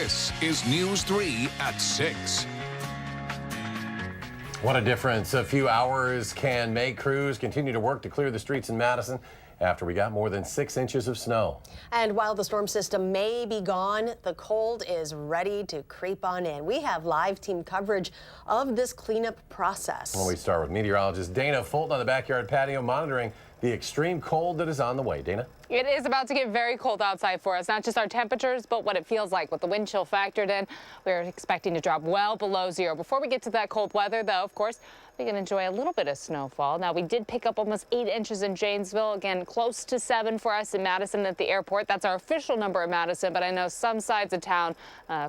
This is News 3 at 6. What a difference a few hours can make. Crews continue to work to clear the streets in Madison after we got more than 6 inches of snow. And while the storm system may be gone, the cold is ready to creep on in. We have live team coverage of this cleanup process. Well, we start with meteorologist Dana Fulton on the backyard patio monitoring the extreme cold that is on the way. Dana? It is about to get very cold outside for us, not just our temperatures, but what it feels like with the wind chill factored in. We're expecting to drop well below zero. Before we get to that cold weather, though, of course, we can enjoy a little bit of snowfall. Now, we did pick up almost 8 inches in Janesville. Again, close to 7 for us in Madison at the airport. That's our official number in Madison, but I know some sides of town,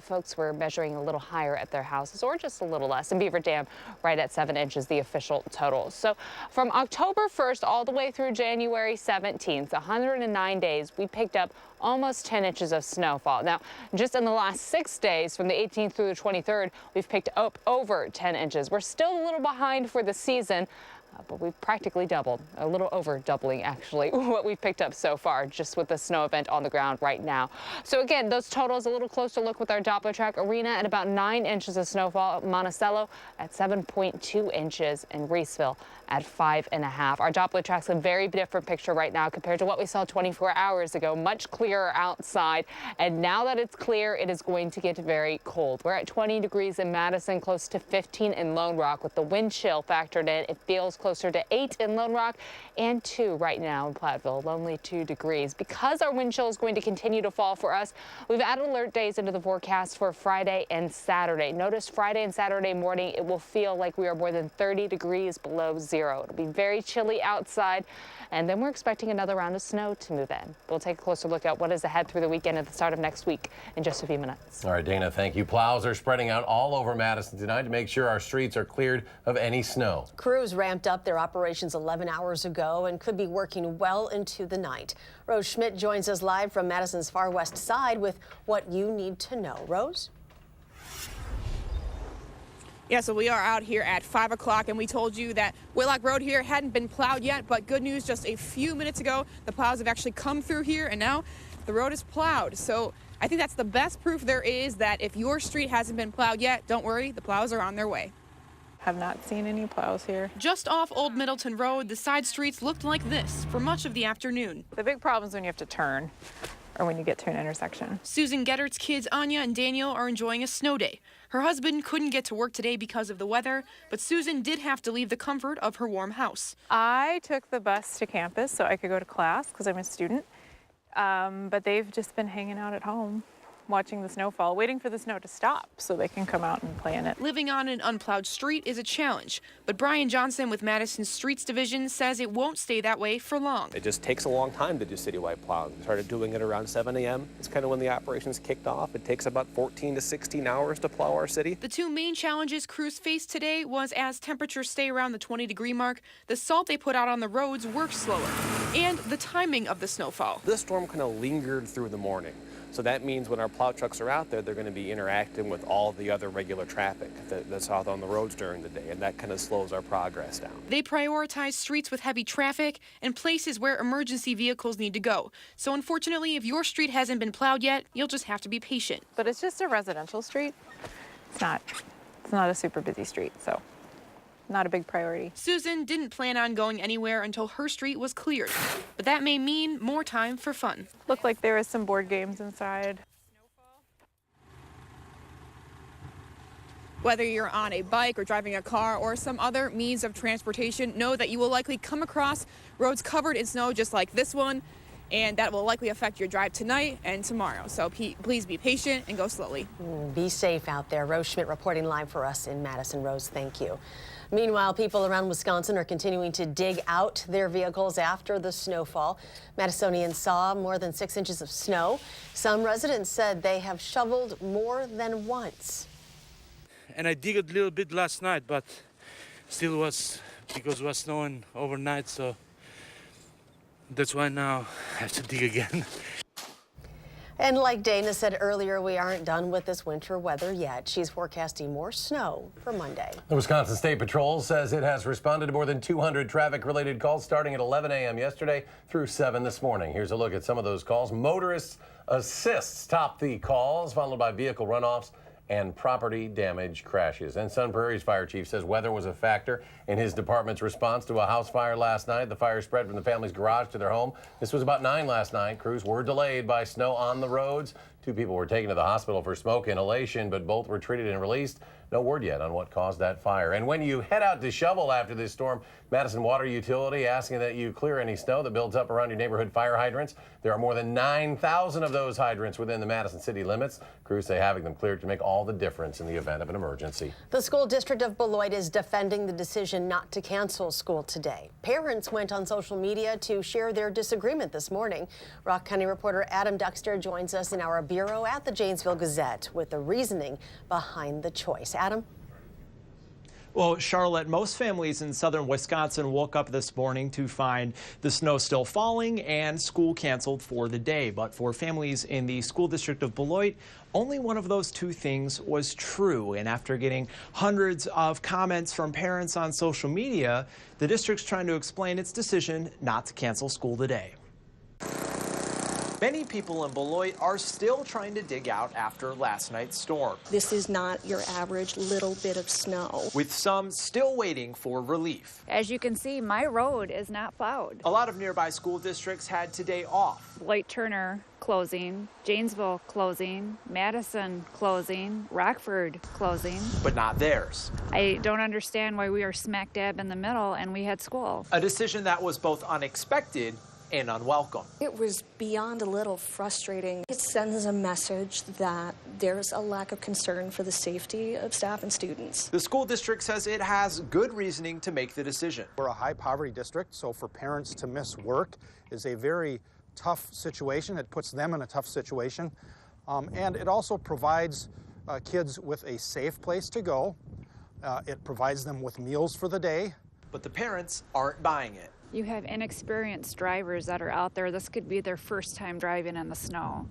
folks were measuring a little higher at their houses or just a little less. In Beaver Dam, right at 7 inches, the official total. So from October 1st all the way through January 17th, 109 days, we picked up almost 10 inches of snowfall. Now, just in the last 6 days, from the 18th through the 23rd, we've picked up over 10 inches. We're still a little behind for the season, but we've practically doubled, a little over doubling actually, what we've picked up so far just with the snow event on the ground right now. So again, those totals a little closer look with our Doppler track. Arena at about 9 inches of snowfall, Monticello at 7.2 inches, and Reeseville at 5.5. Our Doppler track's a very different picture right now compared to what we saw 24 hours ago. Much clearer outside, and now that it's clear, it is going to get very cold. We're at 20 degrees in Madison, close to 15 in Lone Rock. With the wind chill factored in, it feels closer to 8 in Lone Rock and 2 right now in Platteville, only 2 degrees. Because our wind chill is going to continue to fall for us, we've added alert days into the forecast for Friday and Saturday. Notice Friday and Saturday morning, it will feel like we are more than 30 degrees below zero. It'll be very chilly outside, and then we're expecting another round of snow to move in. We'll take a closer look at what is ahead through the weekend at the start of next week in just a few minutes. All right, Dana, thank you. Plows are spreading out all over Madison tonight to make sure our streets are cleared of any snow. Crews ramped up their operations 11 hours ago and could be working well into the night. Rose Schmidt joins us live from Madison's far west side with what you need to know. Rose? Yeah, so we are out here at 5 o'clock, and we told you that Whitlock Road here hadn't been plowed yet, but good news, just a few minutes ago, the plows have actually come through here, and now the road is plowed. So I think that's the best proof there is that if your street hasn't been plowed yet, don't worry, the plows are on their way. Have not seen any plows here. Just off Old Middleton Road, the side streets looked like this for much of the afternoon. The big problem is when you have to turn or when you get to an intersection. Susan Geddert's kids, Anya and Daniel, are enjoying a snow day. Her husband couldn't get to work today because of the weather, but Susan did have to leave the comfort of her warm house. I took the bus to campus so I could go to class because I'm a student, but they've just been hanging out at home, watching the snowfall, waiting for the snow to stop so they can come out and play in it. Living on an unplowed street is a challenge, but Brian Johnson with Madison's Streets Division says it won't stay that way for long. It just takes a long time to do citywide plowing. We started doing it around 7 a.m. It's kind of when the operations kicked off. It takes about 14 to 16 hours to plow our city. The two main challenges crews faced today was as temperatures stay around the 20-degree mark, the salt they put out on the roads works slower, and the timing of the snowfall. This storm kind of lingered through the morning. So that means when our plow trucks are out there, they're going to be interacting with all the other regular traffic that's out on the roads during the day, and that kind of slows our progress down. They prioritize streets with heavy traffic and places where emergency vehicles need to go. So unfortunately, if your street hasn't been plowed yet, you'll just have to be patient. But it's just a residential street. It's not a super busy street, so not a big priority. Susan didn't plan on going anywhere until her street was cleared, but that may mean more time for fun. Looked like there was some board games inside. Whether you're on a bike or driving a car or some other means of transportation, know that you will likely come across roads covered in snow just like this one, and that will likely affect your drive tonight and tomorrow. So please be patient and go slowly. Be safe out there. Rose Schmidt reporting live for us in Madison. Rose, thank you. Meanwhile, people around Wisconsin are continuing to dig out their vehicles after the snowfall. Madisonians saw more than 6 inches of snow. Some residents said they have shoveled more than once. And I dig a little bit last night, but still because it was snowing overnight, so that's why now I have to dig again. And like Dana said earlier, we aren't done with this winter weather yet. She's forecasting more snow for Monday. The Wisconsin State Patrol says it has responded to more than 200 traffic-related calls starting at 11 a.m. yesterday through 7 this morning. Here's a look at some of those calls. Motorists assists top the calls, followed by vehicle runoffs and property damage crashes. And Sun Prairie's fire chief says weather was a factor in his department's response to a house fire last night. The fire spread from the family's garage to their home. This was about 9 last night. Crews were delayed by snow on the roads. 2 people were taken to the hospital for smoke inhalation, but both were treated and released. No word yet on what caused that fire. And when you head out to shovel after this storm, Madison Water Utility asking that you clear any snow that builds up around your neighborhood fire hydrants. There are more than 9,000 of those hydrants within the Madison city limits. Crews say having them cleared can make all the difference in the event of an emergency. The school district of Beloit is defending the decision not to cancel school today. Parents went on social media to share their disagreement this morning. Rock County reporter Adam Duxter joins us in our bureau at the Janesville Gazette with the reasoning behind the choice. Adam? Well, Charlotte, most families in southern Wisconsin woke up this morning to find the snow still falling and school canceled for the day. But for families in the school district of Beloit, only one of those 2 things was true. And after getting hundreds of comments from parents on social media, the district's trying to explain its decision not to cancel school today. Many people in Beloit are still trying to dig out after last night's storm. This is not your average little bit of snow. With some still waiting for relief. As you can see, my road is not plowed. A lot of nearby school districts had today off. Beloit Turner closing, Janesville closing, Madison closing, Rockford closing. But not theirs. I don't understand why we are smack dab in the middle and we had school. A decision that was both unexpected and unwelcome. It was beyond a little frustrating. It sends a message that there's a lack of concern for the safety of staff and students. The school district says it has good reasoning to make the decision. We're a high poverty district, so for parents to miss work is a very tough situation. It puts them in a tough situation. And it also provides kids with a safe place to go. It provides them with meals for the day. But the parents aren't buying it. You have inexperienced drivers that are out there. This could be their first time driving in the snow.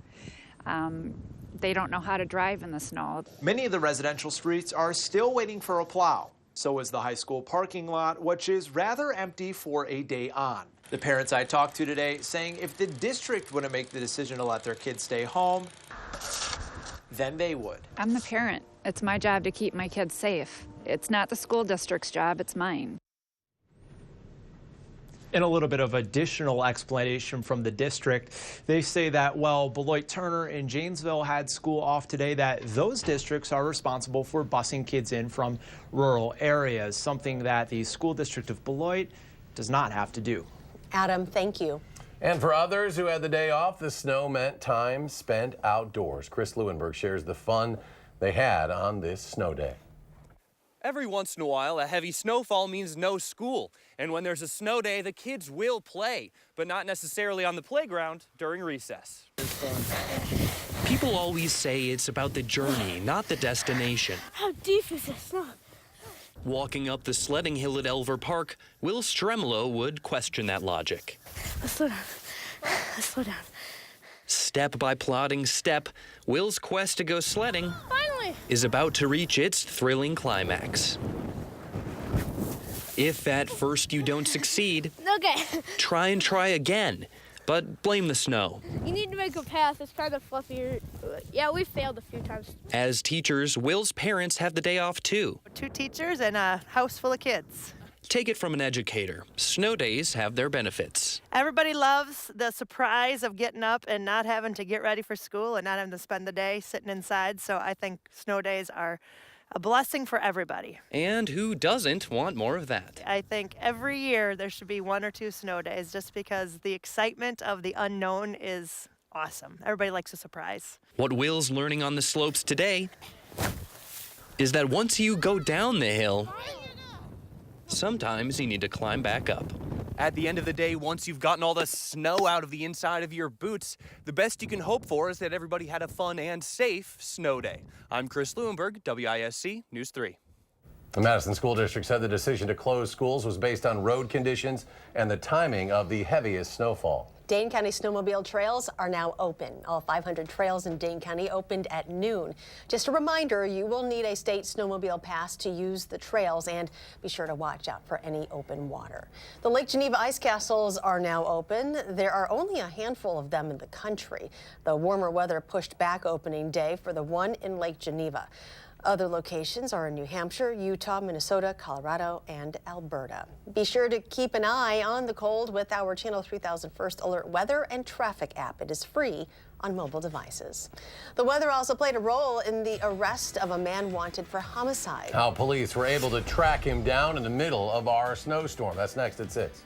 They don't know how to drive in the snow. Many of the residential streets are still waiting for a plow. So is the high school parking lot, which is rather empty for a day on. The parents I talked to today saying if the district wouldn't make the decision to let their kids stay home, then they would. I'm the parent. It's my job to keep my kids safe. It's not the school district's job, it's mine. In a little bit of additional explanation from the district, they say that while Beloit Turner and Janesville had school off today, that those districts are responsible for busing kids in from rural areas, something that the school district of Beloit does not have to do. Adam, thank you. And for others who had the day off, the snow meant time spent outdoors. Chris Lewinberg shares the fun they had on this snow day. Every once in a while, a heavy snowfall means no school. And when there's a snow day, the kids will play, but not necessarily on the playground during recess. People always say it's about the journey, not the destination. How deep is the snow? Walking up the sledding hill at Elver Park, Will Stremolo would question that logic. Let's slow down. Let's slow down. Step by plodding step, Will's quest to go sledding Finally! is about to reach its thrilling climax. If at first you don't succeed, Okay. try and try again, but blame the snow. You need to make a path. It's kind of fluffier. Yeah, we failed a few times. As teachers, Will's parents have the day off too. 2 teachers and a house full of kids. Take it from an educator. Snow days have their benefits. Everybody loves the surprise of getting up and not having to get ready for school and not having to spend the day sitting inside. So I think snow days are a blessing for everybody. And who doesn't want more of that? I think every year there should be 1 or 2 snow days just because the excitement of the unknown is awesome. Everybody likes a surprise. What Will's learning on the slopes today is that once you go down the hill, sometimes you need to climb back up. At the end of the day, once you've gotten all the snow out of the inside of your boots, the best you can hope for is that everybody had a fun and safe snow day. I'm Chris Lewinberg, WISC News 3. The Madison School District said the decision to close schools was based on road conditions and the timing of the heaviest snowfall. Dane County snowmobile trails are now open. All 500 trails in Dane County opened at noon. Just a reminder, you will need a state snowmobile pass to use the trails, and be sure to watch out for any open water. The Lake Geneva ice castles are now open. There are only a handful of them in the country. The warmer weather pushed back opening day for the one in Lake Geneva. Other locations are in New Hampshire, Utah, Minnesota, Colorado, and Alberta. Be sure to keep an eye on the cold with our Channel 3000 First Alert Weather and Traffic app. It is free on mobile devices. The weather also played a role in the arrest of a man wanted for homicide. How police were able to track him down in the middle of our snowstorm. That's next at 6.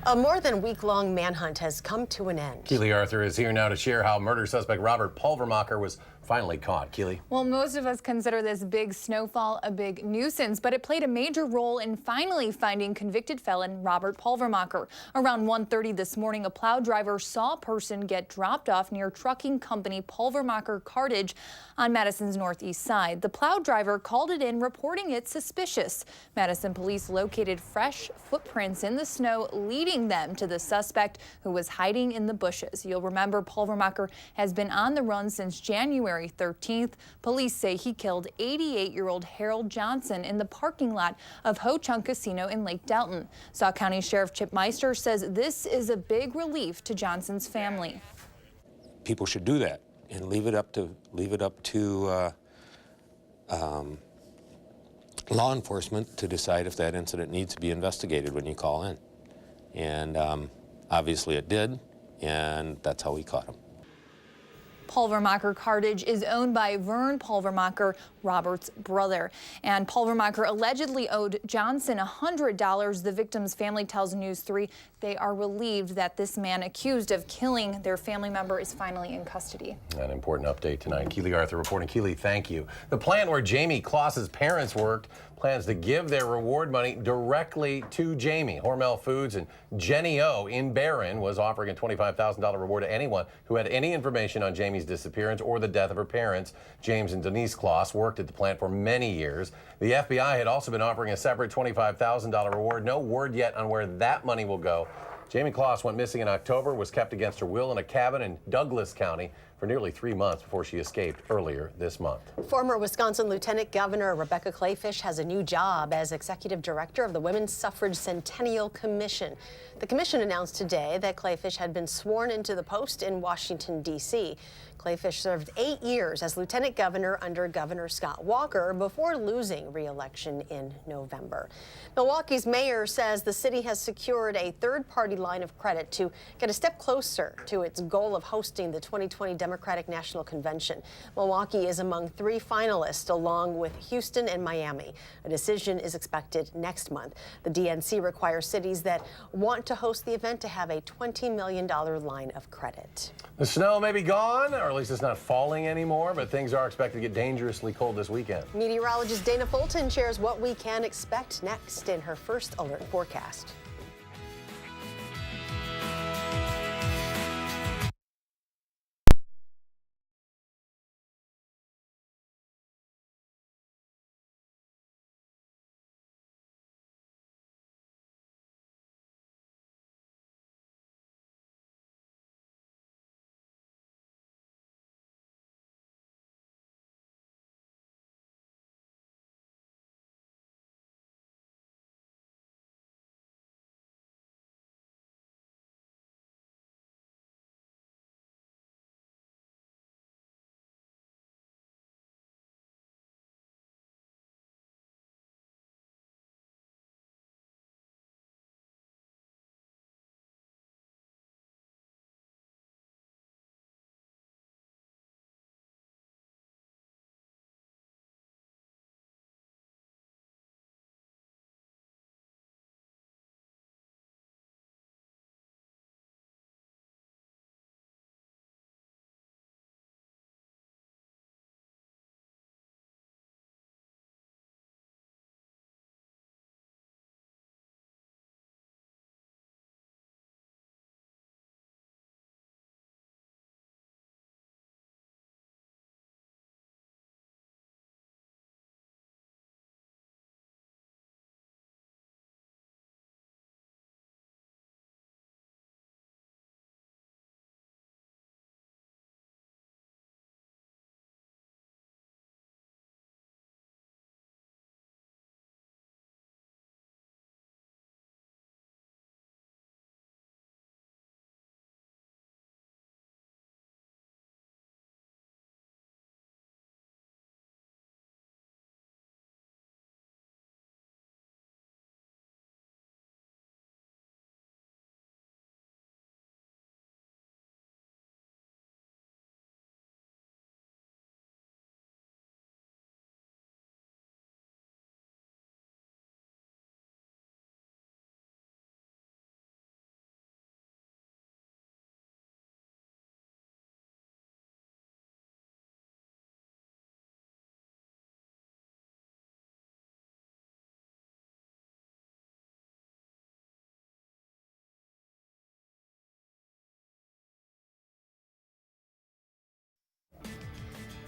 A more than week-long manhunt has come to an end. Keely Arthur is here now to share how murder suspect Robert Pulvermacher was finally caught. Keely. Well, most of us consider this big snowfall a big nuisance, but it played a major role in finally finding convicted felon Robert Pulvermacher. Around 1:30 this morning, a plow driver saw a person get dropped off near trucking company Pulvermacher Cartage on Madison's northeast side. The plow driver called it in, reporting it suspicious. Madison police located fresh footprints in the snow, leading them to the suspect who was hiding in the bushes. You'll remember Pulvermacher has been on the run since January 13th. Police say he killed 88-year-old Harold Johnson in the parking lot of Ho Chunk Casino in Lake Delton. Sauk County Sheriff Chip Meister says this is a big relief to Johnson's family. People should do that and leave it up to law enforcement to decide if that incident needs to be investigated when you call in. And obviously it did, and that's how we caught him. Pulvermacher Cartage is owned by Vern Pulvermacher, Robert's brother. And Pulvermacher allegedly owed Johnson $100. The victim's family tells News 3 they are relieved that this man accused of killing their family member is finally in custody. An important update tonight. Keely Arthur reporting. Keely, thank you. The plant where Jamie Kloss's parents worked plans to give their reward money directly to Jamie. Hormel Foods and Jenny O in Barron was offering a $25,000 reward to anyone who had any information on Jamie's disappearance or the death of her parents. James and Denise Kloss worked at the plant for many years. The FBI had also been offering a separate $25,000 reward. No word yet on where that money will go. Jamie Kloss went missing in October, was kept against her will in a cabin in Douglas County for nearly 3 months before she escaped earlier this month. Former Wisconsin Lieutenant Governor Rebecca Kleefisch has a new job as executive director of the Women's Suffrage Centennial Commission. The commission announced today that Kleefisch had been sworn into the post in Washington, D.C. Kleefisch served 8 years as lieutenant governor under Governor Scott Walker before losing re-election in November. Milwaukee's mayor says the city has secured a third-party line of credit to get a step closer to its goal of hosting the 2020 Democratic National Convention. Milwaukee is among 3 finalists, along with Houston and Miami. A decision is expected next month. The DNC requires cities that want to host the event to have a $20 million line of credit. The snow may be gone, or at least it's not falling anymore, but things are expected to get dangerously cold this weekend. Meteorologist Dana Fulton shares what we can expect next in her first alert forecast.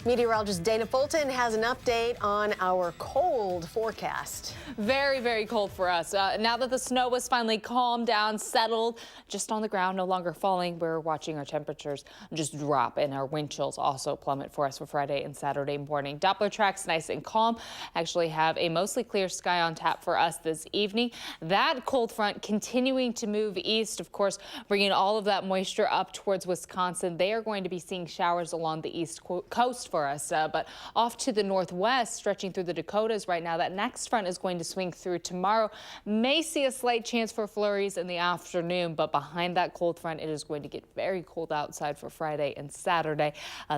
Meteorologist Dana Fulton has an update on our cold forecast. Very, very cold for us. Now that the snow was finally calmed down, settled, just on the ground, no longer falling, we're watching our temperatures just drop, and our wind chills also plummet for us for Friday and Saturday morning. Doppler tracks nice and calm. Actually have a mostly clear sky on tap for us this evening. That cold front continuing to move east, of course, bringing all of that moisture up towards Wisconsin. They are going to be seeing showers along the east coast for us, but off to the northwest, stretching through the Dakotas right now. That next front is going to swing through tomorrow. May see a slight chance for flurries in the afternoon, but behind that cold front, it is going to get very cold outside for Friday and Saturday.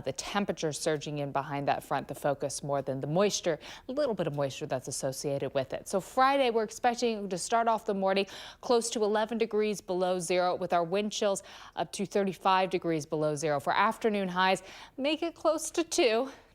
The temperature surging in behind that front, the focus more than the moisture, a little bit of moisture that's associated with it. So Friday, we're expecting to start off the morning close to 11 degrees below zero, with our wind chills up to 35 degrees below zero. For afternoon highs, make it close to 2.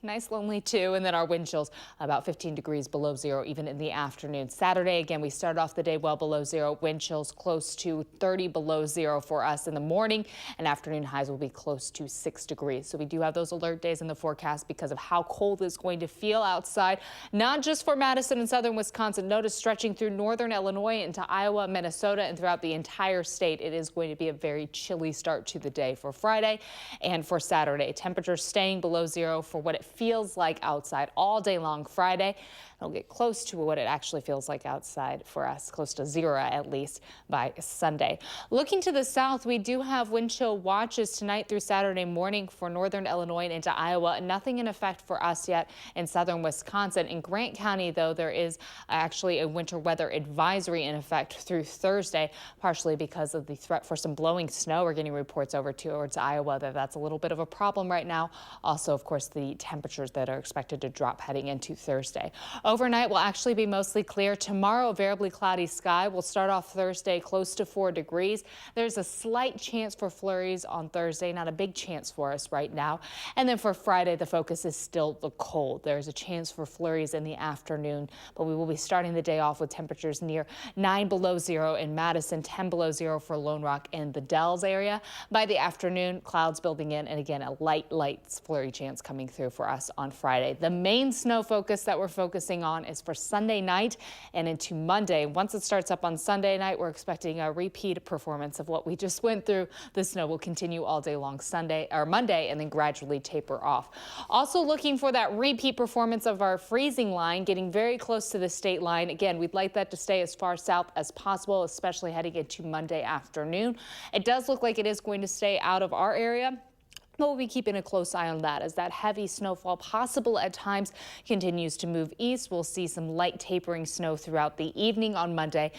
nice lonely too. And then our wind chills about 15 degrees below zero even in the afternoon. Saturday, again, we start off the day well below zero. Wind chills close to 30 below zero for us in the morning, and afternoon highs will be close to 6 degrees. So we do have those alert days in the forecast because of how cold it's going to feel outside, not just for Madison and southern Wisconsin. Notice stretching through northern Illinois into Iowa, Minnesota, and throughout the entire state. It is going to be a very chilly start to the day for Friday and for Saturday. Temperatures staying below zero for what it feels like outside all day long Friday. It'll get close to what it actually feels like outside for us, close to zero at least by Sunday. Looking to the south, we do have wind chill watches tonight through Saturday morning for northern Illinois and into Iowa. Nothing in effect for us yet in southern Wisconsin. In Grant County, though, there is actually a winter weather advisory in effect through Thursday, partially because of the threat for some blowing snow. We're getting reports over towards Iowa that that's a little bit of a problem right now. Also, of course, the temperatures that are expected to drop heading into Thursday. Overnight will actually be mostly clear. Tomorrow, a variably cloudy sky. We'll start off Thursday close to 4 degrees. There's a slight chance for flurries on Thursday, not a big chance for us right now. And then for Friday, the focus is still the cold. There's a chance for flurries in the afternoon, but we will be starting the day off with temperatures near 9 below zero in Madison, 10 below zero for Lone Rock and the Dells area. By the afternoon, clouds building in, and again, a light flurry chance coming through for us on Friday. The main snow focus that we're focusing on is for Sunday night and into Monday. Once it starts up on Sunday night, we're expecting a repeat performance of what we just went through. The snow will continue all day long Sunday or Monday and then gradually taper off. Also looking for that repeat performance of our freezing line, getting very close to the state line. Again, we'd like that to stay as far south as possible, especially heading into Monday afternoon. It does look like it is going to stay out of our area, but we'll be keeping a close eye on that as that heavy snowfall, possible at times, continues to move east. We'll see some light tapering snow throughout the evening on Monday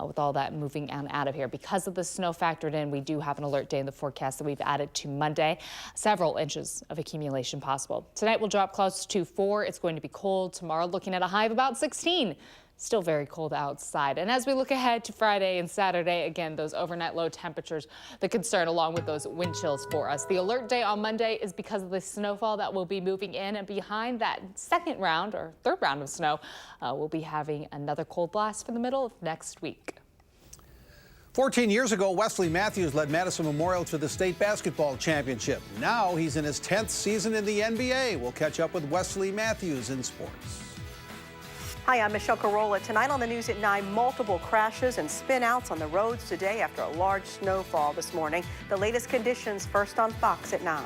with all that moving on out of here. Because of the snow factored in, we do have an alert day in the forecast that we've added to Monday. Several inches of accumulation possible. Tonight will drop close to 4. It's going to be cold. Tomorrow looking at a high of about 16. Still very cold outside. And as we look ahead to Friday and Saturday, again, those overnight low temperatures, the concern along with those wind chills for us. The alert day on Monday is because of the snowfall that will be moving in, and behind that second round or third round of snow, we'll be having another cold blast for the middle of next week. 14 years ago, Wesley Matthews led Madison Memorial to the state basketball championship. Now he's in his 10th season in the NBA. We'll catch up with Wesley Matthews in sports. Hi, I'm Michelle Carolla. Tonight on the news at 9, multiple crashes and spin-outs on the roads today after a large snowfall this morning. The latest conditions first on Fox at 9.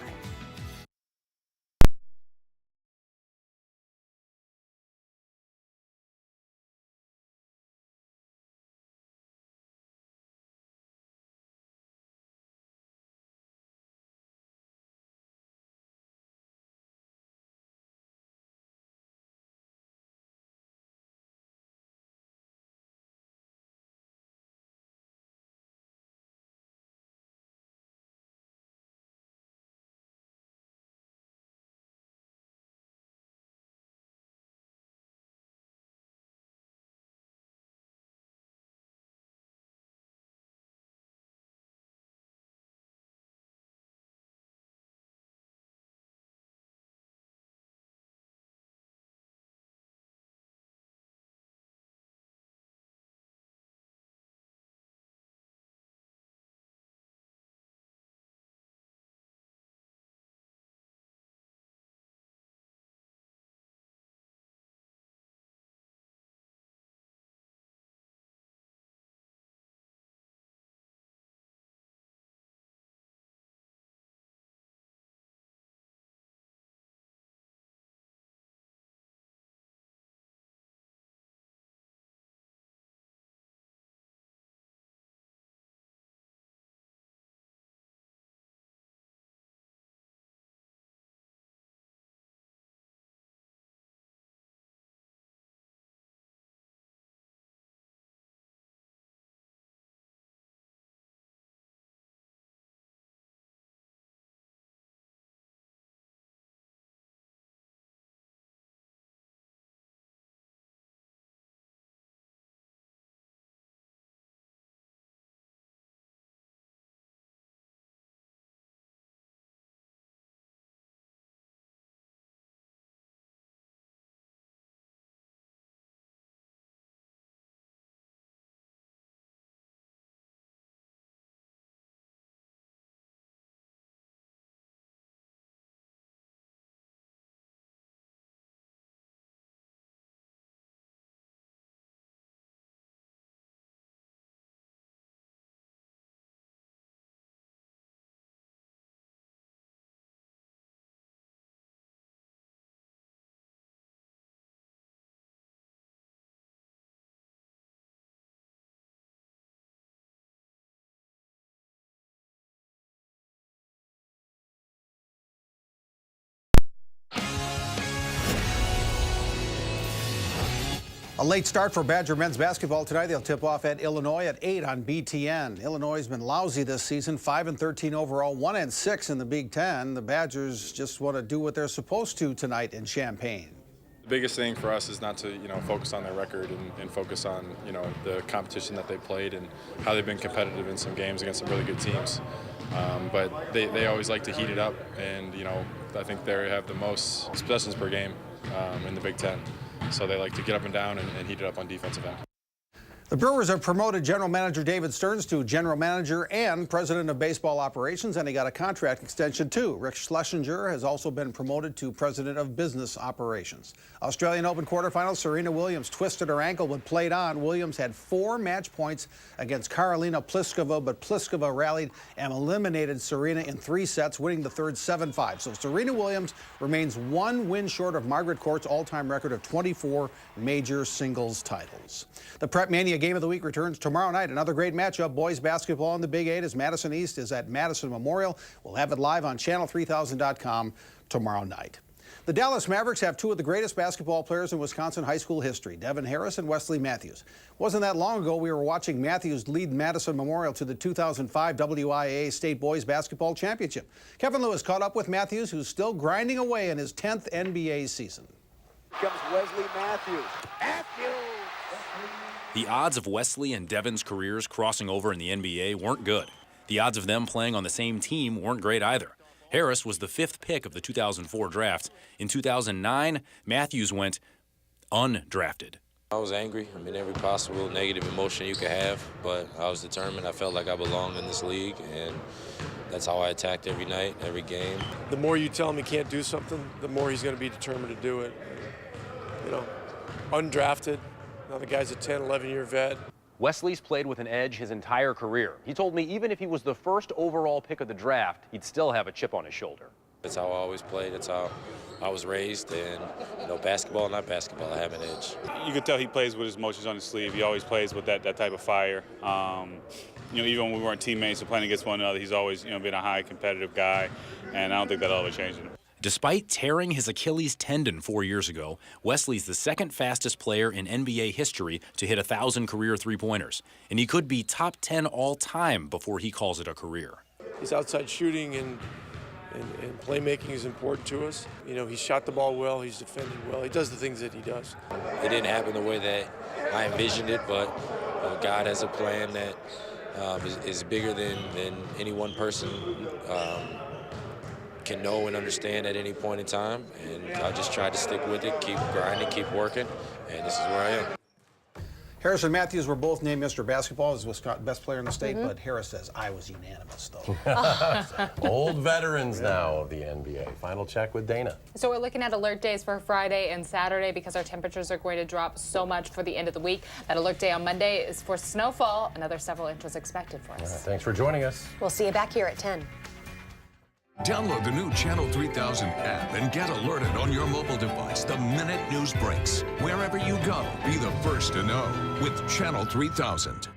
A late start for Badger men's basketball tonight. They'll tip off at Illinois at 8 on BTN. Illinois has been lousy this season, 5-13 overall, 1-6 in the Big Ten. The Badgers just want to do what they're supposed to tonight in Champaign. The biggest thing for us is not to, focus on their record and focus on, the competition that they played and how they've been competitive in some games against some really good teams. But they always like to heat it up, and, I think they have the most possessions per game in the Big Ten. So they like to get up and down and heat it up on defensive end. The Brewers have promoted General Manager David Stearns to General Manager and President of Baseball Operations, and he got a contract extension too. Rick Schlesinger has also been promoted to President of Business Operations. Australian Open quarterfinals, Serena Williams twisted her ankle but played on. Williams had 4 match points against Karolina Pliskova, but Pliskova rallied and eliminated Serena in 3 sets, winning the third 7-5. So Serena Williams remains 1 win short of Margaret Court's all-time record of 24 major singles titles. The Prep Mania Game of the Week returns tomorrow night. Another great matchup. Boys basketball in the Big 8 as Madison East is at Madison Memorial. We'll have it live on channel3000.com tomorrow night. The Dallas Mavericks have 2 of the greatest basketball players in Wisconsin high school history, Devin Harris and Wesley Matthews. Wasn't that long ago we were watching Matthews lead Madison Memorial to the 2005 WIAA State Boys Basketball Championship. Kevin Lewis caught up with Matthews, who's still grinding away in his 10th NBA season. Here comes Wesley Matthews. The odds of Wesley and Devin's careers crossing over in the NBA weren't good. The odds of them playing on the same team weren't great either. Harris was the 5th pick of the 2004 draft. In 2009, Matthews went undrafted. I was angry. I mean, every possible negative emotion you could have, but I was determined. I felt like I belonged in this league, and that's how I attacked every night, every game. The more you tell him he can't do something, the more he's going to be determined to do it. Undrafted. Now the guy's a 10, 11-year vet. Wesley's played with an edge his entire career. He told me even if he was the first overall pick of the draft, he'd still have a chip on his shoulder. That's how I always played. That's how I was raised. And, basketball, not basketball, I have an edge. You could tell he plays with his emotions on his sleeve. He always plays with that type of fire. Even when we weren't teammates and playing against one another, he's always, been a high competitive guy. And I don't think that'll ever change him. Despite tearing his Achilles tendon 4 years ago, Wesley's the 2nd fastest player in NBA history to hit 1,000 career three-pointers. And he could be top 10 all-time before he calls it a career. His outside shooting and playmaking is important to us. He shot the ball well, he's defending well, he does the things that he does. It didn't happen the way that I envisioned it, but God has a plan that is bigger than any one person can know and understand at any point in time, and I just tried to stick with it, keep grinding, keep working, and this is where I am. Harris and Matthews were both named Mr. Basketball as the best player in the state, but Harris says, I was unanimous, though. Old veterans now of the NBA. Final check with Dana. So we're looking at alert days for Friday and Saturday because our temperatures are going to drop so much for the end of the week. That alert day on Monday is for snowfall. Another several inches expected for us. All right, thanks for joining us. We'll see you back here at 10. Download the new Channel 3000 app and get alerted on your mobile device the minute news breaks. Wherever you go, be the first to know with Channel 3000.